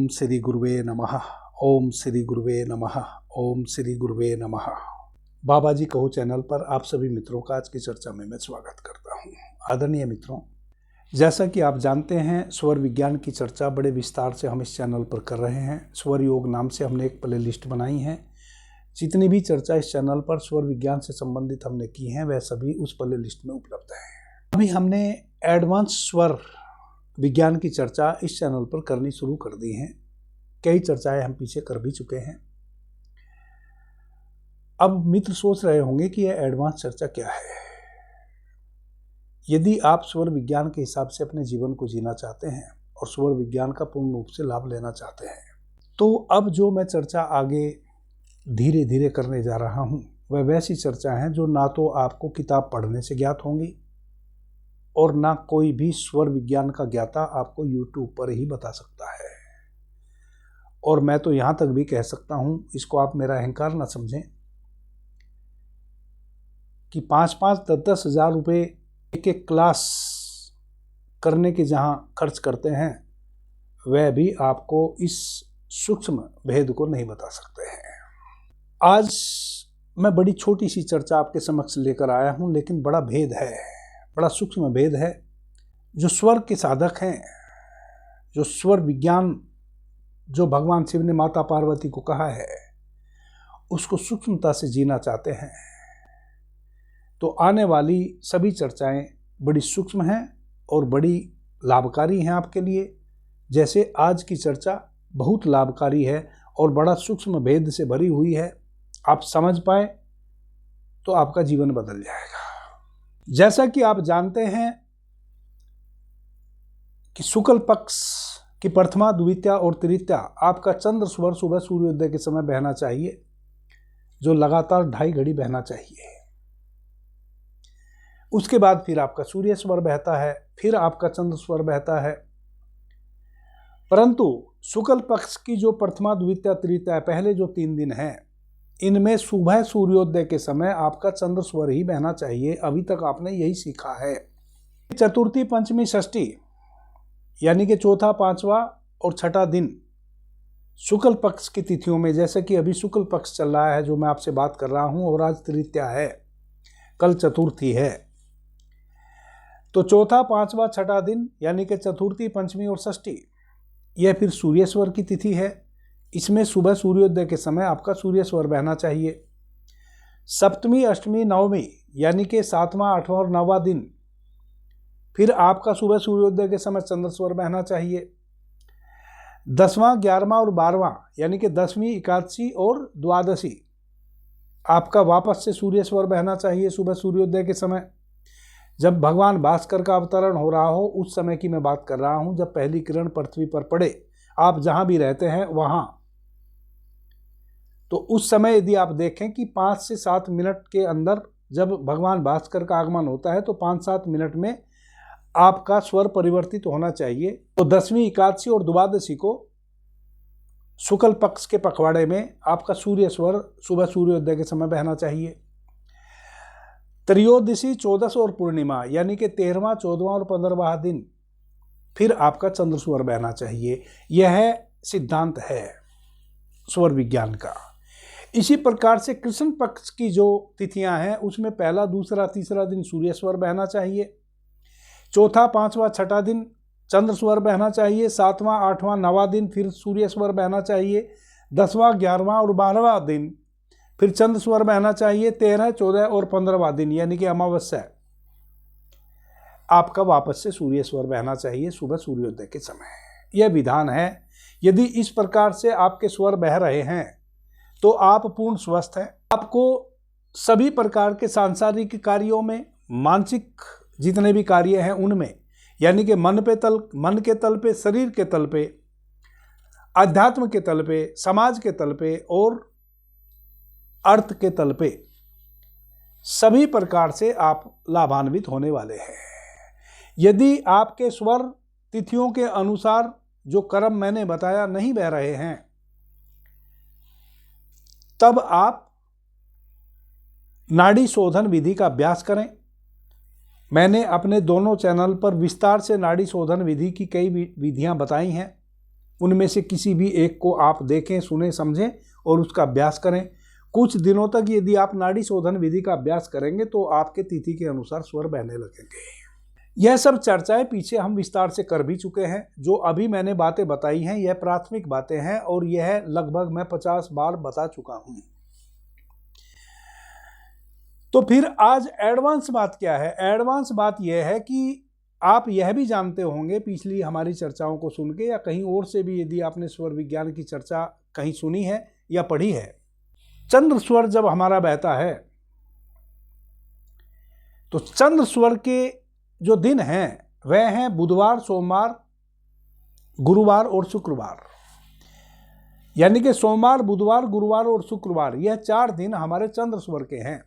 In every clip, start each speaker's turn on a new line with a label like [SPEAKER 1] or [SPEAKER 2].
[SPEAKER 1] ओम श्री गुरुवे नमः। ओम श्री गुरुवे नमः। ओम श्री गुरुवे नमः। बाबा जी कहो चैनल पर आप सभी मित्रों का आज की चर्चा में मैं स्वागत करता हूँ। आदरणीय मित्रों, जैसा कि आप जानते हैं स्वर विज्ञान की चर्चा बड़े विस्तार से हम इस चैनल पर कर रहे हैं। स्वर योग नाम से हमने एक प्ले लिस्ट बनाई है। जितनी भी चर्चा इस चैनल पर स्वर विज्ञान से संबंधित हमने की हैं वह सभी उस प्ले लिस्ट में उपलब्ध है। अभी हमने एडवांस स्वर विज्ञान की चर्चा इस चैनल पर करनी शुरू कर दी है। कई चर्चाएं हम पीछे कर भी चुके हैं। अब मित्र सोच रहे होंगे कि यह एडवांस चर्चा क्या है। यदि आप स्वर विज्ञान के हिसाब से अपने जीवन को जीना चाहते हैं और स्वर विज्ञान का पूर्ण रूप से लाभ लेना चाहते हैं तो अब जो मैं चर्चा आगे धीरे धीरे करने जा रहा हूं वह वैसी चर्चा है जो ना तो आपको किताब पढ़ने से ज्ञात होंगी और ना कोई भी स्वर विज्ञान का ज्ञाता आपको YouTube पर ही बता सकता है। और मैं तो यहाँ तक भी कह सकता हूँ, इसको आप मेरा अहंकार ना समझें, कि 5-10 हज़ार रुपये एक क्लास करने के जहाँ खर्च करते हैं वह भी आपको इस सूक्ष्म भेद को नहीं बता सकते हैं। आज मैं बड़ी छोटी सी चर्चा आपके समक्ष लेकर आया हूँ, लेकिन बड़ा भेद है, बड़ा सूक्ष्म भेद है। जो स्वर के साधक हैं, जो स्वर विज्ञान जो भगवान शिव ने माता पार्वती को कहा है उसको सूक्ष्मता से जीना चाहते हैं तो आने वाली सभी चर्चाएं बड़ी सूक्ष्म हैं और बड़ी लाभकारी हैं आपके लिए। जैसे आज की चर्चा बहुत लाभकारी है और बड़ा सूक्ष्म भेद से भरी हुई है। आप समझ पाए तो आपका जीवन बदल जाएगा। जैसा कि आप जानते हैं कि शुक्ल पक्ष की प्रथमा, द्वितीया और तृतीया आपका चंद्र स्वर सुबह सूर्योदय के समय बहना चाहिए, जो लगातार 2.5 घड़ी बहना चाहिए। उसके बाद फिर आपका सूर्य स्वर बहता है, फिर आपका चंद्र स्वर बहता है। परंतु शुक्ल पक्ष की जो प्रथमा, द्वितीया, तृतीया पहले जो 3 दिन हैं, इनमें सुबह सूर्योदय के समय आपका चंद्र स्वर ही बहना चाहिए। अभी तक आपने यही सीखा है। चतुर्थी, पंचमी, षष्ठी यानी कि चौथा, पांचवा और छठा दिन शुक्ल पक्ष की तिथियों में, जैसे कि अभी शुक्ल पक्ष चल रहा है जो मैं आपसे बात कर रहा हूं, और आज तृतीया है, कल चतुर्थी है, तो चौथा, पांचवा, छठा दिन यानी कि चतुर्थी, पंचमी और षष्ठी यह फिर सूर्य स्वर की तिथि है। इसमें सुबह सूर्योदय के समय आपका सूर्य स्वर बहना चाहिए। सप्तमी, अष्टमी, नवमी यानी कि 7वां, 8वां और 9वां दिन फिर आपका सुबह सूर्योदय के समय चंद्र स्वर बहना चाहिए। 10वां, 11वां और 12वां यानी कि 10वीं, एकादशी और द्वादशी आपका वापस से सूर्य स्वर बहना चाहिए सुबह सूर्योदय के समय। जब भगवान भास्कर का अवतरण हो रहा हो उस समय की मैं बात कर रहा हूं, जब पहली किरण पृथ्वी पर पड़े, आप जहां भी रहते हैं वहां, तो उस समय यदि आप देखें कि 5 से 7 मिनट के अंदर जब भगवान भास्कर का आगमन होता है तो 5-7 मिनट में आपका स्वर परिवर्तित होना चाहिए। तो 10वीं, एकादशी और द्वादशी को शुक्ल पक्ष के पखवाड़े में आपका सूर्य स्वर सुबह सूर्योदय के समय बहना चाहिए। त्रयोदशी, 14 और पूर्णिमा यानी कि 13वां, 14वां और 15वां दिन फिर आपका चंद्र स्वर बहना चाहिए। यह सिद्धांत है स्वर विज्ञान का। इसी प्रकार से कृष्ण पक्ष की जो तिथियां हैं उसमें पहला, दूसरा, तीसरा दिन सूर्य स्वर बहना चाहिए। चौथा, पांचवा, छठा दिन चंद्र स्वर बहना चाहिए। 7वां, 8वां, 9वां दिन फिर सूर्य स्वर बहना चाहिए। 10वां, 11वां और 12वां दिन फिर चंद्र स्वर बहना चाहिए। 13, 14 और 15वां दिन यानी कि अमावस्या आपका वापस से सूर्य स्वर बहना चाहिए सुबह सूर्योदय के समय। यह विधान है। यदि इस प्रकार से आपके स्वर बह रहे हैं तो आप पूर्ण स्वस्थ हैं। आपको सभी प्रकार के सांसारिक कार्यों में, मानसिक जितने भी कार्य हैं उनमें, यानी कि मन के तल पे, शरीर के तल पे, अध्यात्म के तल पे, समाज के तल पे और अर्थ के तल पे, सभी प्रकार से आप लाभान्वित होने वाले हैं। यदि आपके स्वर तिथियों के अनुसार जो कर्म मैंने बताया नहीं बह रहे हैं तब आप नाड़ी शोधन विधि का अभ्यास करें। मैंने अपने दोनों चैनल पर विस्तार से नाड़ी शोधन विधि की कई विधियां बताई हैं। उनमें से किसी भी एक को आप देखें, सुने, समझें और उसका अभ्यास करें। कुछ दिनों तक यदि आप नाड़ी शोधन विधि का अभ्यास करेंगे तो आपके तिथि के अनुसार स्वर बहने लगेंगे। यह सब चर्चाएं पीछे हम विस्तार से कर भी चुके हैं। जो अभी मैंने बातें बताई हैं यह प्राथमिक बातें हैं और यह लगभग मैं 50 बार बता चुका हूं। तो फिर आज एडवांस बात क्या है? एडवांस बात यह है कि आप यह भी जानते होंगे पिछली हमारी चर्चाओं को सुन के या कहीं और से भी, यदि आपने स्वर विज्ञान की चर्चा कहीं सुनी है या पढ़ी है, चंद्र स्वर जब हमारा बहता है तो चंद्र स्वर के जो दिन हैं वह हैं बुधवार, सोमवार, गुरुवार और शुक्रवार। यानी कि सोमवार, बुधवार, गुरुवार और शुक्रवार, यह 4 दिन हमारे चंद्र स्वर के हैं।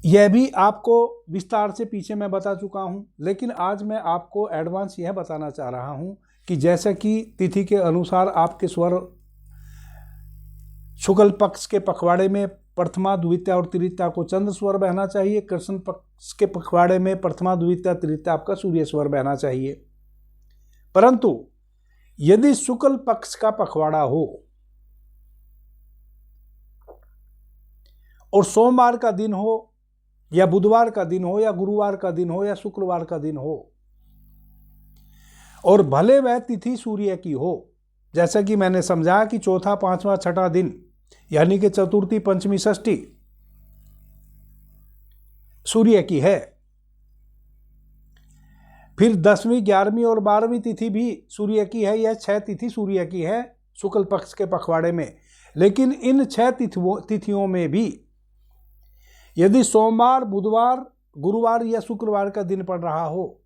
[SPEAKER 1] यह भी आपको विस्तार से पीछे मैं बता चुका हूं, लेकिन आज मैं आपको एडवांस यह बताना चाह रहा हूं कि जैसे कि तिथि के अनुसार आपके स्वर शुक्ल पक्ष के पखवाड़े में प्रथमा, द्वितीया और तृतीया को चंद्र स्वर बहना चाहिए। कृष्ण पक्ष के पखवाड़े में प्रथमा, द्वितीया, तृतीया आपका सूर्य स्वर बहना चाहिए। परंतु यदि शुक्ल पक्ष का पखवाड़ा हो और सोमवार का दिन हो या बुधवार का दिन हो या गुरुवार का दिन हो या शुक्रवार का दिन हो और भले वह तिथि सूर्य की हो, जैसा कि मैंने समझा कि चौथा, पांचवा, छठा दिन यानी कि चतुर्थी, पंचमी, षष्ठी सूर्य की है, फिर 10वीं, 11वीं और 12वीं तिथि भी सूर्य की है। यह 6 तिथि सूर्य की है शुक्ल पक्ष के पखवाड़े में। लेकिन इन 6 तिथियों में भी यदि सोमवार, बुधवार, गुरुवार या शुक्रवार का दिन पड़ रहा हो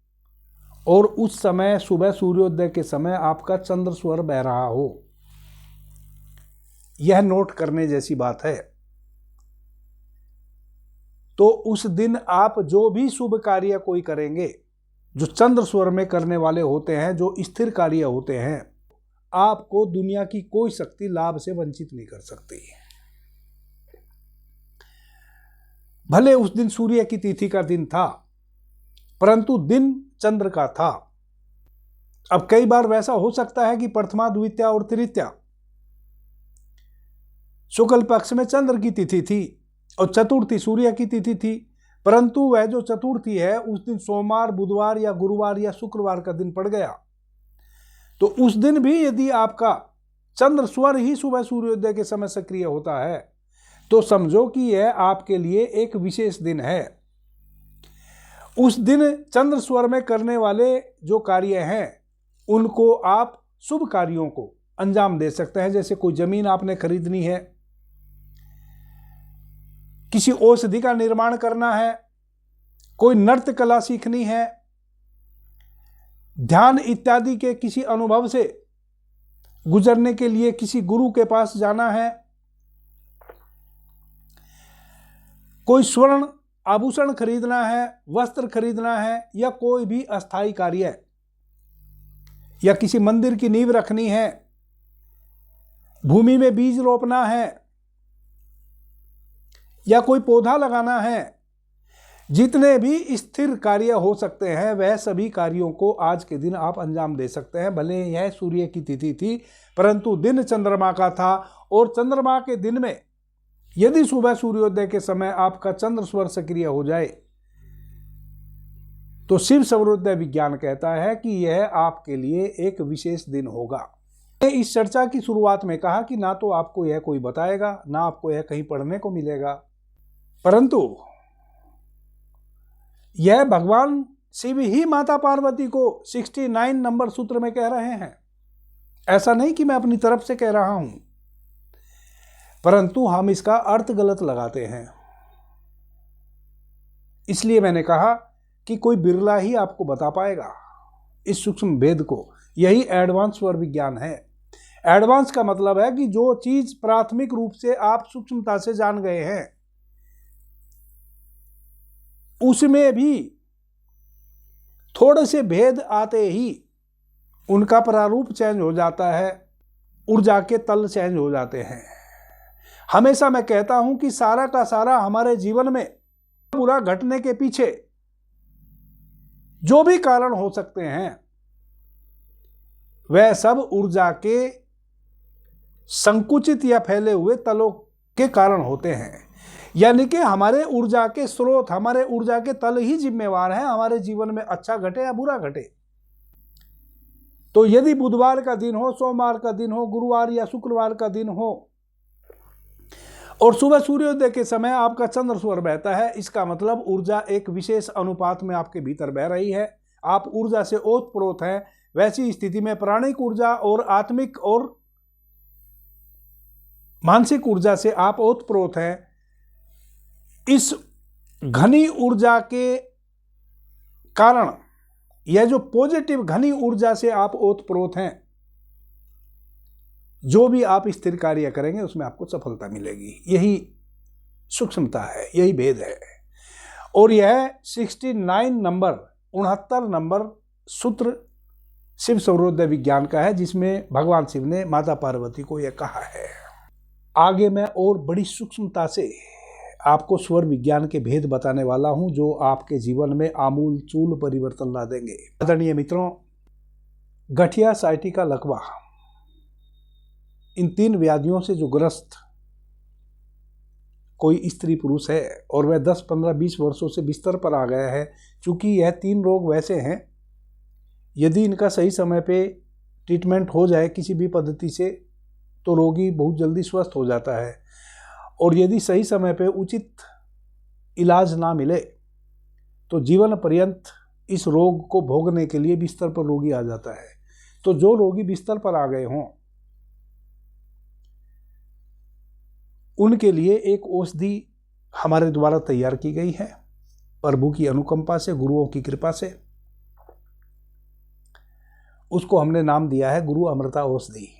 [SPEAKER 1] और उस समय सुबह सूर्योदय के समय आपका चंद्र स्वर बह रहा हो, यह नोट करने जैसी बात है। तो उस दिन आप जो भी शुभ कार्य कोई करेंगे, जो चंद्र स्वर में करने वाले होते हैं, जो स्थिर कार्य होते हैं, आपको दुनिया की कोई शक्ति लाभ से वंचित नहीं कर सकती। भले उस दिन सूर्य की तिथि का दिन था, परंतु दिन चंद्र का था। अब कई बार वैसा हो सकता है कि प्रथमा, द्वितीया और तृतीया शुक्ल पक्ष में चंद्र की तिथि थी और चतुर्थी सूर्य की तिथि थी, परंतु वह जो चतुर्थी है उस दिन सोमवार, बुधवार या गुरुवार या शुक्रवार का दिन पड़ गया, तो उस दिन भी यदि आपका चंद्र स्वर ही सुबह सूर्योदय के समय सक्रिय होता है तो समझो कि यह आपके लिए एक विशेष दिन है। उस दिन चंद्र स्वर में करने वाले जो कार्य हैं उनको आप शुभ कार्यों को अंजाम दे सकते हैं। जैसे कोई जमीन आपने खरीदनी है, किसी औषधि का निर्माण करना है, कोई नृत्य कला सीखनी है, ध्यान इत्यादि के किसी अनुभव से गुजरने के लिए किसी गुरु के पास जाना है, कोई स्वर्ण आभूषण खरीदना है, वस्त्र खरीदना है, या कोई भी अस्थायी कार्य है, या किसी मंदिर की नींव रखनी है, भूमि में बीज रोपना है, या कोई पौधा लगाना है, जितने भी स्थिर कार्य हो सकते हैं वह सभी कार्यों को आज के दिन आप अंजाम दे सकते हैं। भले यह सूर्य की तिथि थी, परंतु दिन चंद्रमा का था और चंद्रमा के दिन में यदि सुबह सूर्योदय के समय आपका चंद्र स्वर सक्रिय हो जाए तो शिव सर्वोदय विज्ञान कहता है कि यह आपके लिए एक विशेष दिन होगा। इस चर्चा की शुरुआत में कहा कि ना तो आपको यह कोई बताएगा, ना आपको यह कहीं पढ़ने को मिलेगा, परंतु यह भगवान शिव ही माता पार्वती को 69 नंबर सूत्र में कह रहे हैं। ऐसा नहीं कि मैं अपनी तरफ से कह रहा हूं, परंतु हम इसका अर्थ गलत लगाते हैं। इसलिए मैंने कहा कि कोई बिरला ही आपको बता पाएगा इस सूक्ष्म भेद को। यही एडवांस स्वर विज्ञान है। एडवांस का मतलब है कि जो चीज प्राथमिक रूप से आप सूक्ष्मता से जान गए हैं उसमें भी थोड़े से भेद आते ही उनका प्रारूप चेंज हो जाता है, ऊर्जा के तल चेंज हो जाते हैं। हमेशा मैं कहता हूं कि सारा का सारा हमारे जीवन में बुरा घटने के पीछे जो भी कारण हो सकते हैं वह सब ऊर्जा के संकुचित या फैले हुए तलों के कारण होते हैं। यानी कि हमारे ऊर्जा के स्रोत, हमारे ऊर्जा के तल ही जिम्मेवार हैं हमारे जीवन में अच्छा घटे या बुरा घटे। तो यदि बुधवार का दिन हो, सोमवार का दिन हो, गुरुवार या शुक्रवार का दिन हो और सुबह सूर्योदय के समय आपका चंद्र स्वर बहता है, इसका मतलब ऊर्जा एक विशेष अनुपात में आपके भीतर बह रही है, आप ऊर्जा से ओतप्रोत हैं। वैसी स्थिति में प्राणिक ऊर्जा और आत्मिक और मानसिक ऊर्जा से आप ओतप्रोत हैं। इस घनी ऊर्जा के कारण, यह जो पॉजिटिव घनी ऊर्जा से आप ओतप्रोत हैं, जो भी आप स्थिर कार्य करेंगे उसमें आपको सफलता मिलेगी। यही सूक्ष्मता है, यही भेद है। और यह 69 नंबर सूत्र शिव सौरोदय विज्ञान का है, जिसमें भगवान शिव ने माता पार्वती को यह कहा है। आगे मैं और बड़ी सूक्ष्मता से आपको स्वर विज्ञान के भेद बताने वाला हूं, जो आपके जीवन में आमूल चूल परिवर्तन ला देंगे। आदरणीय मित्रों, गठिया, साइटिका, लकवा, इन 3 व्याधियों से जो ग्रस्त कोई स्त्री पुरुष है और वह 10, 15, 20 वर्षों से बिस्तर पर आ गया है, चूंकि यह 3 रोग वैसे हैं, यदि इनका सही समय पे ट्रीटमेंट हो जाए किसी भी पद्धति से, तो रोगी बहुत जल्दी स्वस्थ हो जाता है। और यदि सही समय पे उचित इलाज ना मिले तो जीवन पर्यंत इस रोग को भोगने के लिए बिस्तर पर रोगी आ जाता है। तो जो रोगी बिस्तर पर आ गए हों, उनके लिए एक औषधि हमारे द्वारा तैयार की गई है, प्रभु की अनुकंपा से, गुरुओं की कृपा से। उसको हमने नाम दिया है गुरु अमृता औषधि।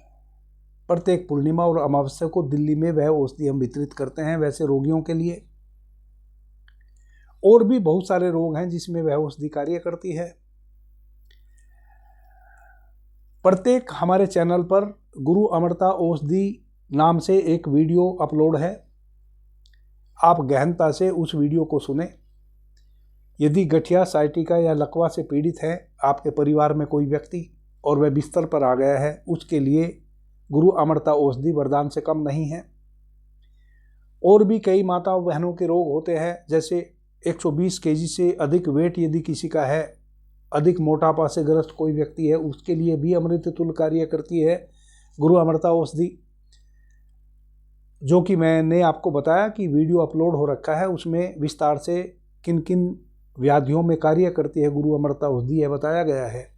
[SPEAKER 1] प्रत्येक पूर्णिमा और अमावस्या को दिल्ली में वह औषधि हम वितरित करते हैं वैसे रोगियों के लिए। और भी बहुत सारे रोग हैं जिसमें वह औषधि कार्य करती है। प्रत्येक हमारे चैनल पर गुरु अमृता औषधि नाम से एक वीडियो अपलोड है, आप गहनता से उस वीडियो को सुने। यदि गठिया, साइटिका या लकवा से पीड़ित है आपके परिवार में कोई व्यक्ति और वह बिस्तर पर आ गया है, उसके लिए गुरु अमृता औषधि वरदान से कम नहीं है। और भी कई माताओं बहनों के रोग होते हैं, जैसे 120 केजी से अधिक वेट यदि किसी का है, अधिक मोटापा से ग्रस्त कोई व्यक्ति है, उसके लिए भी अमृत तुल्य कार्य करती है गुरु अमृता औषधि, जो कि मैंने आपको बताया कि वीडियो अपलोड हो रखा है, उसमें विस्तार से किन किन व्याधियों में कार्य करती है गुरु अमृता औषधि यह बताया गया है।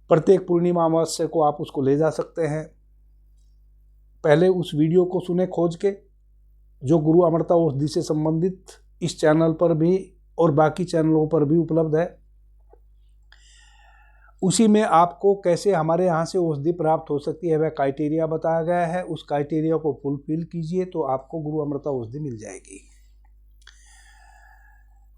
[SPEAKER 1] प्रत्येक पूर्णिमा अमावस्या को आप उसको ले जा सकते हैं। पहले उस वीडियो को सुने खोज के, जो गुरु अमृता औषधि से संबंधित इस चैनल पर भी और बाकी चैनलों पर भी उपलब्ध है। उसी में आपको कैसे हमारे यहाँ से औषधि प्राप्त हो सकती है वह क्राइटेरिया बताया गया है। उस क्राइटेरिया को फुलफिल कीजिए तो आपको गुरु अमृता औषधि मिल जाएगी।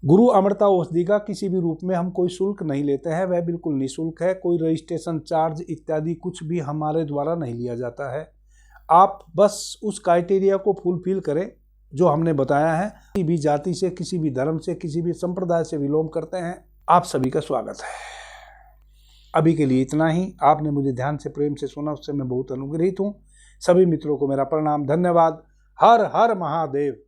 [SPEAKER 1] गुरु अमृता औषधि का किसी भी रूप में हम कोई शुल्क नहीं लेते हैं, वह बिल्कुल निःशुल्क है। कोई रजिस्ट्रेशन चार्ज इत्यादि कुछ भी हमारे द्वारा नहीं लिया जाता है। आप बस उस क्राइटेरिया को फुलफिल करें जो हमने बताया है। किसी भी जाति से, किसी भी धर्म से, किसी भी संप्रदाय से विलोम करते हैं, आप सभी का स्वागत है। अभी के लिए इतना ही। आपने मुझे ध्यान से, प्रेम से सुना, उससे मैं बहुत अनुग्रहित हूँ। सभी मित्रों को मेरा प्रणाम, धन्यवाद। हर हर महादेव।